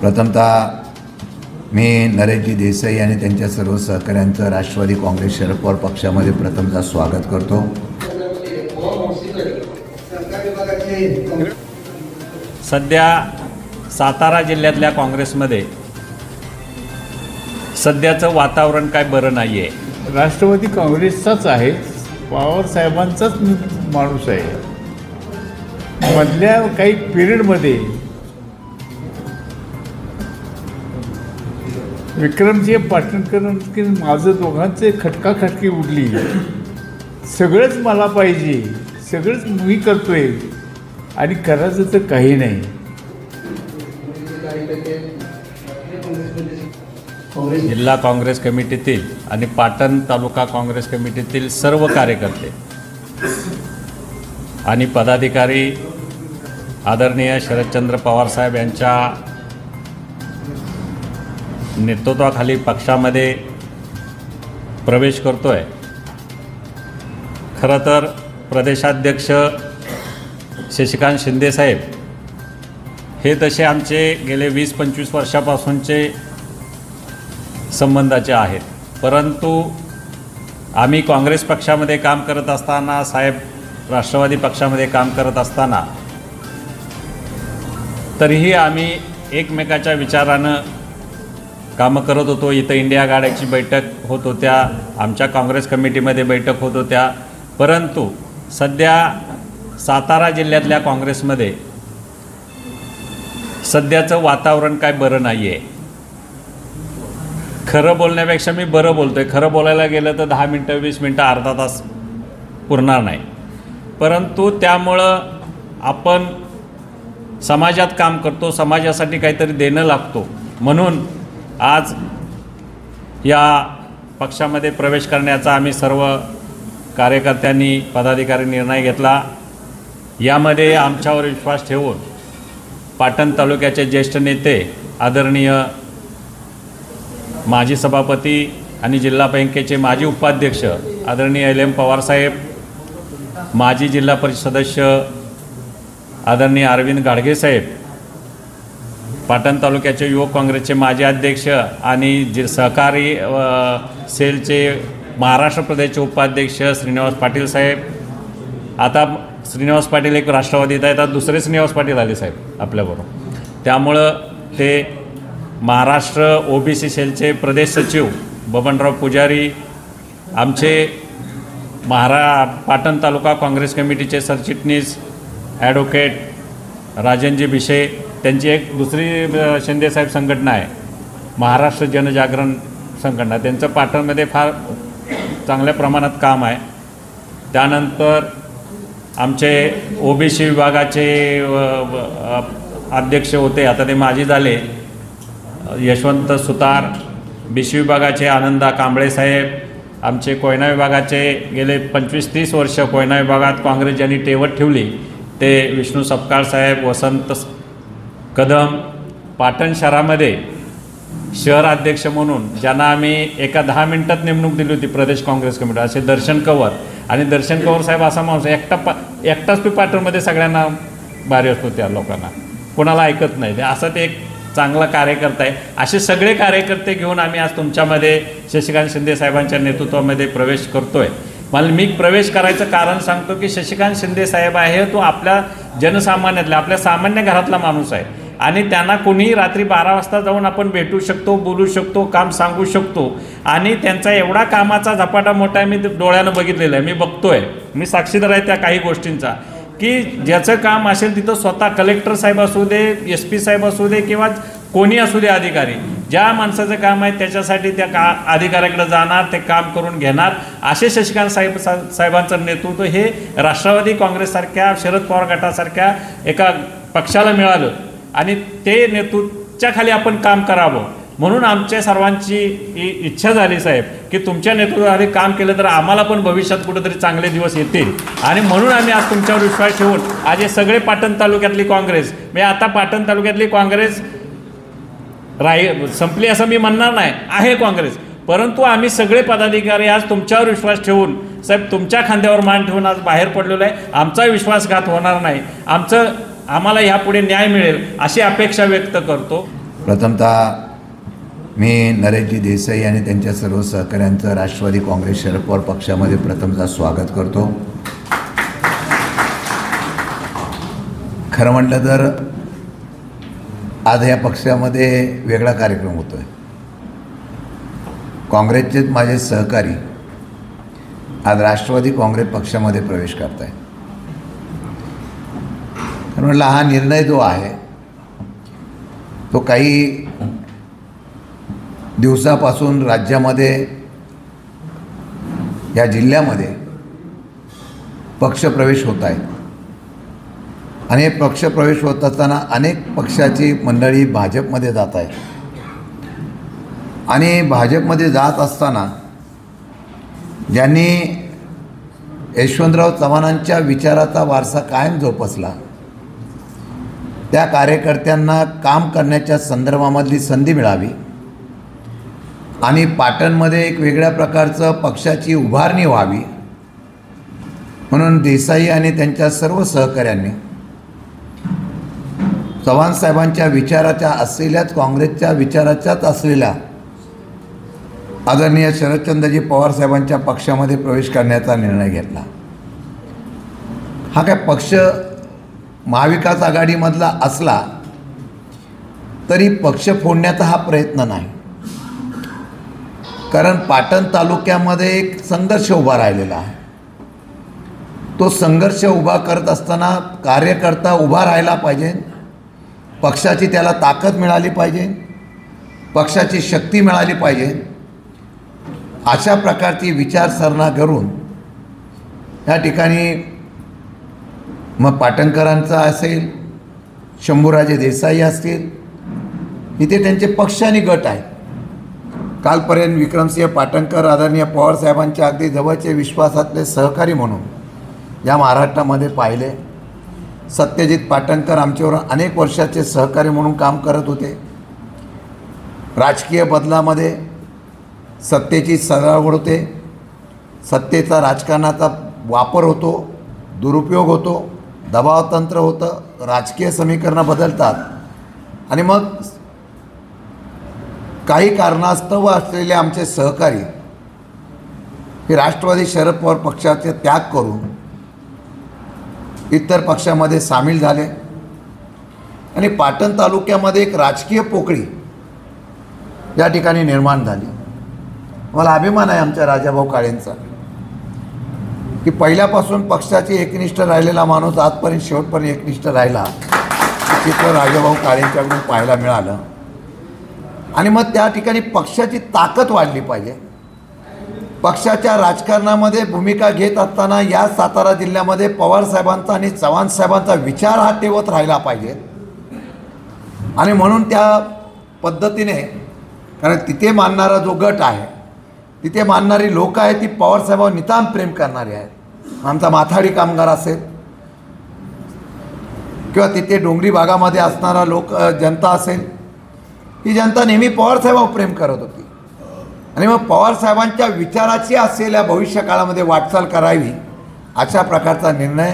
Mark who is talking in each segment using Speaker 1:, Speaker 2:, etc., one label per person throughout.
Speaker 1: प्रथमतः मी नरेशजी देसाई आणि त्यांच्या सर्व सहकाऱ्यांचं राष्ट्रवादी काँग्रेस शरद पवार पक्षामध्ये प्रथमतः स्वागत करतो।
Speaker 2: सध्या सातारा जिल्ह्यातल्या काँग्रेसमध्ये सध्याचं वातावरण काय बरं नाही आहे।
Speaker 3: राष्ट्रवादी काँग्रेसचाच आहे, पवार साहेबांचाच माणूस आहे। मधल्या काही पिरियडमध्ये विक्रमसिंह पाटणकर की माझं दोघांचे खटकाखटकी उडली। सगळंच मला पाहिजे, सगळंच मी करतोय आणि करायचं तर काही नाही।
Speaker 2: जिल्हा काँग्रेस कमिटीतील आणि पाटण तालुका काँग्रेस कमिटीतील सर्व कार्यकर्ते आणि पदाधिकारी आदरणीय शरदचंद्र पवार साहेब यांच्या नेतृत्वाखाली पक्षामध्ये प्रवेश करतोय। खरं तर प्रदेशाध्यक्ष शशिकांत शिंदे साहेब हे तसे आमचे गेले 20-25 वर्षापासूनचे संबंधाचे आहेत, परंतु आम्ही काँग्रेस पक्षामध्ये काम करत असताना, साहेब राष्ट्रवादी पक्षामध्ये काम करत असताना तरीही आम्ही एकमेकाच्या विचारानं कामं करत होतो। इथं इंडिया आघाडीची बैठक होत होत्या, आमच्या काँग्रेस कमिटीमध्ये बैठक होत होत्या, परंतु सध्या सातारा जिल्ह्यातल्या काँग्रेसमध्ये सध्याचं वातावरण काय बरं नाही आहे। खरं बोलण्यापेक्षा मी बरं बोलतोय। खरं बोलायला गेलं तर 10 मिनटं 20 मिनटं अर्धा तास पुरणार नाही, परंतु त्यामुळं आपण समाजात काम करतो, समाजासाठी काहीतरी देणं लागतो, म्हणून आज या पक्षामध्ये प्रवेश करण्याचा आम्ही सर्व कार्यकर्त्यांनी पदाधिकारी निर्णय घेतला। यामध्ये आमच्यावर विश्वास ठेवून पाटण तालुक्याचे ज्येष्ठ नेते आदरणीय माजी सभापती आणि जिल्हा बँकेचे माजी उपाध्यक्ष आदरणीय LM पवार साहेब, माजी जिल्हा परिषद सदस्य आदरणीय अरविंद गाडगे साहेब, पाटण तालुक्याचे युवक काँग्रेसचे माजी अध्यक्ष आणि सहकारी सेलचे महाराष्ट्र प्रदेशचे उपाध्यक्ष श्रीनिवास पाटील साहेब, आता श्रीनिवास पाटील एक राष्ट्रवादीत आहेत, आता दुसरे श्रीनिवास पाटील आले साहेब आपल्याबरोबर, त्यामुळं ते महाराष्ट्र OBC सेलचे प्रदेश सचिव बबनराव पुजारी, आमचे पाटण तालुका काँग्रेस कमिटीचे सरचिटणीस ॲडव्होकेट राजनजी भिशे, त्यांची एक दुसरी शिंदेसाहेब संघटना आहे महाराष्ट्र जनजागरण संघटना, त्यांचं पाटणमध्ये फार चांगल्या प्रमाणात काम आहे। त्यानंतर आमचे OBC विभागाचे अध्यक्ष होते, आता ते माजी झाले, यशवंत सुतार, BC विभागाचे आनंदा कांबळे साहेब, आमचे कोयना विभागाचे गेले 25-30 वर्ष कोयना विभागात काँग्रेस ज्यांनी टेवत ठेवली ते विष्णू सपकाळ साहेब, वसंत कदम, पाटण शहरामध्ये शहर अध्यक्ष म्हणून ज्यांना आम्ही एका 10 मिनिटात नेमणूक दिली होती प्रदेश काँग्रेस कमिटी, असे दर्शन कंवर, आणि दर्शन कंवर साहेब असा माणूस एकटाच पाटणमध्ये सगळ्यांना भारी असतो, त्या लोकांना कोणाला ऐकत नाही, ते असं ते एक चांगला कार्यकर्ता आहे। असे सगळे कार्यकर्ते घेऊन आम्ही आज तुमच्यामध्ये शशिकांत शिंदे साहेबांच्या नेतृत्वामध्ये प्रवेश करतोय। मी प्रवेश करायचं कारण सांगतो की शशिकांत शिंदे साहेब आहे तो आपल्या जनसामान्यातला, आपल्या सामान्य घरातला माणूस आहे आणि त्यांना कोणीही रात्री 12 वाजता जाऊन आपण भेटू शकतो, बोलू शकतो, काम सांगू शकतो आणि त्यांचा एवढा कामाचा झपाटा मोठा आहे, मी डोळ्यानं बघितलेलं आहे, मी बघतोय, मी साक्षीदार आहे त्या काही गोष्टींचा, की ज्याचं काम असेल तिथं स्वतः कलेक्टर साहेब असू दे, SP साहेब असू दे किंवा कोणी असू दे अधिकारी, ज्या माणसाचं काम आहे त्याच्यासाठी त्या अधिकाऱ्याकडे जाणार, ते काम करून घेणार, असे शशिकांत साहेबांचं नेतृत्व हे राष्ट्रवादी काँग्रेससारख्या शरद पवार गटासारख्या एका पक्षाला मिळालं आणि ते नेतृत्वाच्या खाली आपण काम करावं, म्हणून आमच्या सर्वांची इच्छा झाली साहेब की तुमच्या नेतृत्वाखाली काम केलं तर आम्हाला पण भविष्यात कुठेतरी चांगले दिवस येतील आणि म्हणून आम्ही आज तुमच्यावर विश्वास ठेवून आज हे सगळे पाटण तालुक्यातली काँग्रेस, म्हणजे आता पाटण तालुक्यातली काँग्रेस संपली असं मी म्हणणार नाही, आहे काँग्रेस. परंतु आम्ही सगळे पदाधिकारी आज तुमच्यावर विश्वास ठेवून, साहेब तुमच्या खांद्यावर मान ठेवून आज बाहेर पडलेलो आहे. आमचा विश्वासघात होणार नाही, आम्हाला ह्यापुढे न्याय मिळेल अशी अपेक्षा व्यक्त करतो.
Speaker 1: प्रथमतः मी नरेशजी देसाई आणि त्यांच्या सर्व सहकाऱ्यांचं राष्ट्रवादी काँग्रेस शरद पवार पक्षामध्ये प्रथमतः स्वागत करतो. खरं म्हटलं तर आज या पक्षामध्ये वेगळा कार्यक्रम होतो आहे. काँग्रेसचेच माझे सहकारी आज राष्ट्रवादी काँग्रेस पक्षामध्ये प्रवेश करत आहे. खरं म्हटलं हा निर्णय जो आहे तो काही दिवसापासून राज्यामध्ये, या जिल्ह्यामध्ये पक्षप्रवेश होत आहे आणि पक्षप्रवेश होत असताना अनेक पक्षाची मंडळी भाजपमध्ये जात आहे आणि भाजपमध्ये जात असताना ज्यांनी यशवंतराव चव्हाणांच्या विचाराचा वारसा कायम जोपासला त्या कार्यकर्त्यांना काम करण्याच्या संदर्भामधली संधी मिळावी आणि पाटणमध्ये एक वेगळ्या प्रकारचं पक्षाची उभारणी व्हावी म्हणून देसाई आणि त्यांच्या सर्व सहकाऱ्यांनी चव्हाण साहेबांच्या विचाराच्या असलेल्याच, काँग्रेसच्या विचाराच्याच असलेल्या आदरणीय शरदचंद्रजी पवार साहेबांच्या पक्षामध्ये प्रवेश करण्याचा निर्णय घेतला. हा काय पक्ष महाविकास आघाडीमधला असला तरी पक्ष फोडण्याचा हा प्रयत्न नाही, कारण पाटण तालुक्यामध्ये एक संघर्ष उभा राहिलेला आहे. तो संघर्ष उभा करत असताना कार्यकर्ता उभा राहायला पाहिजे, पक्षाची त्याला ताकद मिळाली पाहिजे, पक्षाची शक्ती मिळाली पाहिजे. अशा प्रकारची विचारसरणा करून या ठिकाणी मग पाटणकरांचा असेल, शंभूराजे देसाई असतील, इथे त्यांचे पक्ष आणि गट आहेत. कालपर्यंत विक्रमसिंह पाटणकर आदरणीय पवारसाहेबांच्या अगदी जवळचे विश्वासातले सहकारी म्हणून या महाराष्ट्रामध्ये पाहिले. सत्यजित पाटणकर आमच्यावर अनेक वर्षाचे सहकारी म्हणून काम करत होते. राजकीय बदलामध्ये सत्तेची सजावट होते, सत्तेचा राजकारणाचा वापर होतो, दुरुपयोग होतो, दबावतंत्र होतं, राजकीय समीकरणं बदलतात आणि मग काही कारणास्तव असलेले आमचे सहकारी हे राष्ट्रवादी शरद पवार पक्षाचे त्याग करून इतर पक्षामध्ये सामील झाले आणि पाटण तालुक्यामध्ये एक राजकीय पोकळी या ठिकाणी निर्माण झाली. मला अभिमान आहे आमच्या राजाभाऊ काळेंचा की पहिल्यापासून पक्षाची एकनिष्ठ राहिलेला माणूस आजपर्यंत शेवटपर्यंत एकनिष्ठ राहिला, चित्र राजाभाऊ काळेंच्याकडून पाहायला मिळालं. आणि मग त्या ठिकाणी पक्षाची ताकद वाढली पाहिजे. पक्षाच्या राजकारणामध्ये भूमिका घेत असताना या सातारा जिल्ह्यामध्ये पवारसाहेबांचा आणि चव्हाण साहेबांचा विचार हा ठेवत राहिला पाहिजे. आणि म्हणून त्या पद्धतीने, कारण तिथे मानणारा जो गट आहे, तिथे मानणारी लोक आहेत ती पवारसाहेबांवर नितांत प्रेम करणारी आहेत. आमचा माथाडी कामगार असेल किंवा तिथे डोंगरी भागामध्ये असणारा जनता असेल, ही जनता नेहमी पवारसाहेबांवर प्रेम करत होती. आणि मग पवारसाहेबांच्या विचाराची असलेल्या भविष्यकाळामध्ये वाटचाल करावी अशा प्रकारचा निर्णय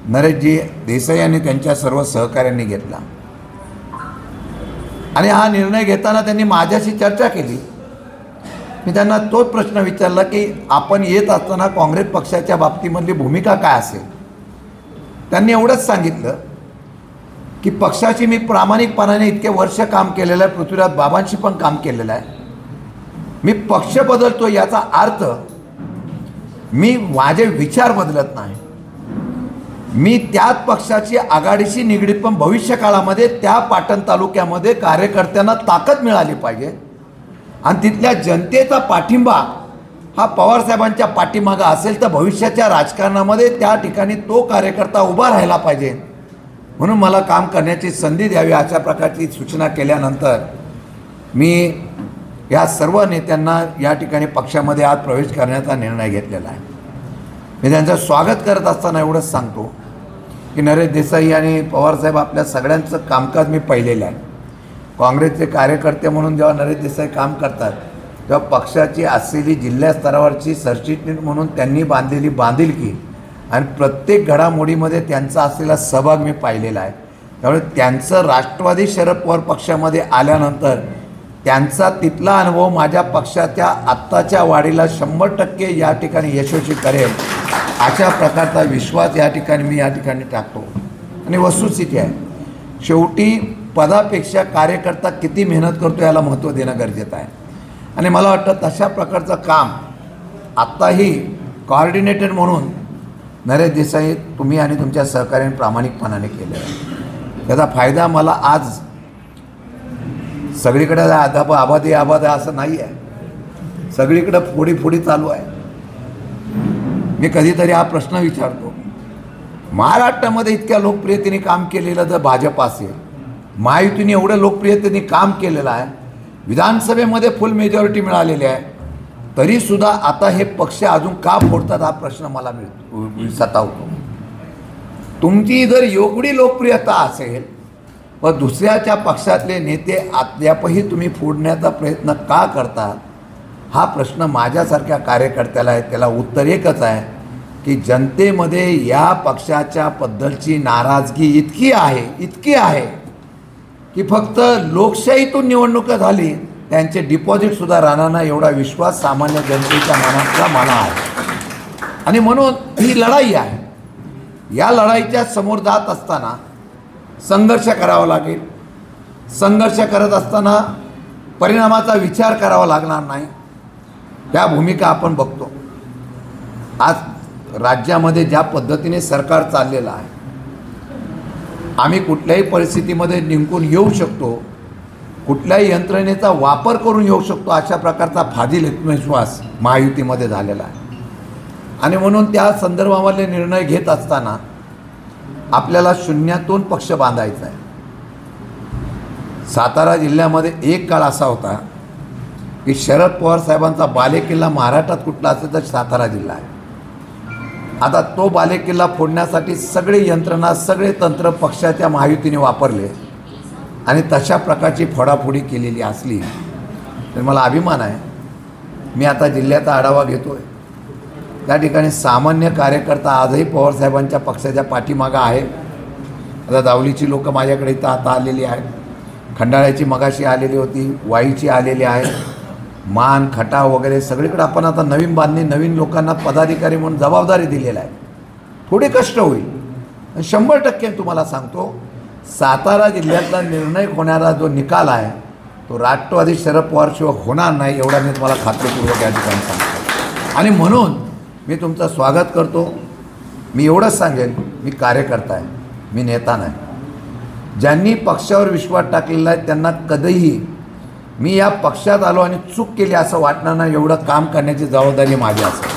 Speaker 1: नरेशजी देसाई यांनी त्यांच्या सर्व सहकाऱ्यांनी घेतला. आणि हा निर्णय घेताना त्यांनी माझ्याशी चर्चा केली. मी त्यांना तोच प्रश्न विचारला की आपण येत असताना काँग्रेस पक्षाच्या बाबतीमधली भूमिका काय असेल. त्यांनी एवढंच सांगितलं की पक्षाची मी प्रामाणिकपणाने इतके वर्ष काम केलेलं आहे, पृथ्वीराज बाबांशी पण काम केलेलं आहे. मी पक्ष बदलतो याचा अर्थ मी माझे विचार बदलत नाही. मी त्याच पक्षाची आघाडीशी निगडीत, पण भविष्यकाळामध्ये त्या पाटण तालुक्यामध्ये कार्यकर्त्यांना ताकद मिळाली पाहिजे आणि तिथल्या जनतेचा पाठिंबा हा पवारसाहेबांच्या पाठीमागं असेल तर भविष्याच्या राजकारणामध्ये त्या ठिकाणी तो कार्यकर्ता उभा राहायला पाहिजे. म्हणून मला काम करण्याची संधी द्यावी अशा प्रकारची सूचना केल्यानंतर मी या सर्व नेत्यांना या ठिकाणी पक्षामध्ये आज प्रवेश करण्याचा निर्णय घेतलेला आहे. मी त्यांचं स्वागत करत असताना एवढंच सांगतो की नरेश देसाई आणि पवारसाहेब आपल्या सगळ्यांचं कामकाज मी पाहिलेलं आहे. काँग्रेसचे कार्यकर्ते म्हणून जेव्हा नरेश देसाई काम करतात तेव्हा पक्षाची असलेली जिल्हा स्तरावरची सरचिटणीस म्हणून त्यांनी बांधलेली बांधिलकी आणि प्रत्येक घडामोडीमध्ये त्यांचा असलेला सहभाग मी पाहिलेला आहे. त्यामुळे त्यांचं राष्ट्रवादी शरद पवार पक्षामध्ये आल्यानंतर त्यांचा तिथला अनुभव माझ्या पक्षाच्या आत्ताच्या वाढीला 100% या ठिकाणी यशस्वी करेल अशा प्रकारचा विश्वास या ठिकाणी मी या ठिकाणी टाकतो. आणि वस्तुस्थिती आहे, शेवटी पदापेक्षा कार्यकर्ता किती मेहनत करतो याला महत्त्व देणं गरजेचं आहे. आणि मला वाटतं तशा प्रकारचं काम आत्ताही कोऑर्डिनेटर म्हणून नरेश देसाई तुम्ही आणि तुमच्या सहकार्याने प्रामाणिकपणाने केलेलं आहे. त्याचा फायदा मला आज सगळीकडे आबादी असं नाही आहे, सगळीकडं फोडी चालू आहे. मी कधीतरी हा प्रश्न विचारतो, महाराष्ट्रामध्ये इतक्या लोकप्रियतेने काम केलेलं जर भाजप असेल, महायुतीने एवढं लोकप्रियतेने काम केलेलं आहे, विधानसभेमध्ये फुल मेजॉरिटी मिळालेली आहे, तरीसुद्धा आता हे पक्ष अजून का फोडतात हा प्रश्न मला सतावतो. तुमची जर एवढी लोकप्रियता असेल व दुसऱ्याच्या पक्षातले नेते अद्यापही तुम्ही फोडण्याचा प्रयत्न का करता हा प्रश्न माझ्यासारख्या कार्यकर्त्याला आहे. त्याला उत्तर एकच आहे की जनतेमध्ये या पक्षाच्या बद्दलची नाराजगी इतकी आहे की फक्त लोकशाहीतून निवडणुका झाली त्यांचे डिपॉझिटसुद्धा राहणार नाही एवढा विश्वास सामान्य जनतेच्या मनातला मला आहे. आणि म्हणून ही लढाई आहे. या लढाईच्या समोर जात असताना संघर्ष करावा लागेल. संघर्ष करत असताना परिणामाचा विचार करावा लागणार नाही. त्या भूमिका आपण बघतो. आज राज्यामध्ये ज्या पद्धतीने सरकार चाललेलं आहे, आम्ही कुठल्याही परिस्थितीमध्ये निंकून येऊ शकतो, कुठल्याही यंत्रणेचा वापर करून येऊ शकतो अशा प्रकारचा फाजील आत्मविश्वास महायुतीमध्ये झालेला आहे. आणि म्हणून त्या संदर्भामधले निर्णय घेत असताना आपल्याला शून्यातून पक्ष बांधायचा आहे. सातारा जिल्ह्यामध्ये एक काळ असा होता की शरद पवार साहेबांचा बालेकिल्ला महाराष्ट्रात कुठला असेल तर सातारा जिल्हा आहे. आता तो बालेकिल्ला फोडण्यासाठी सगळे यंत्रणा सगळे तंत्र पक्षाच्या महायुतीने वापरले आणि तशा प्रकारची फोडाफोडी केलेली असली तर मला अभिमान आहे. मी आता जिल्ह्याचा आढावा घेतो आहे. त्या ठिकाणी सामान्य कार्यकर्ता आजही पवारसाहेबांच्या पक्षाच्या पाठीमागं आहे. आता दावलीची लोकं माझ्याकडे इथं आता आलेली आहेत, खंडाळ्याची मगाशी आलेली होती, वाईची आलेली आहे, मान खटा वगैरे सगळीकडे आपण आता नवीन बांधणी नवीन लोकांना पदाधिकारी म्हणून जबाबदारी दिलेला आहे. थोडे कष्ट होईल. 100% तुम्हाला सांगतो सातारा जिल्ह्यातला निर्णय होणारा जो निकाल आहे तो राष्ट्रवादी शरद पवारशिवाय होणार नाही एवढा मी तुम्हाला खात्रीपूर्वक या ठिकाणी सांगतो. आणि म्हणून मी तुमचं स्वागत करतो. मी एवढंच सांगेन, मी कार्यकर्ता आहे, मी नेता नाही. ज्यांनी पक्षावर विश्वास टाकलेला आहे त्यांना कधीही मी या पक्षात आलो आणि चूक केली असं वाटणार नाही. एवढं काम करण्याची जबाबदारी माझी असेल.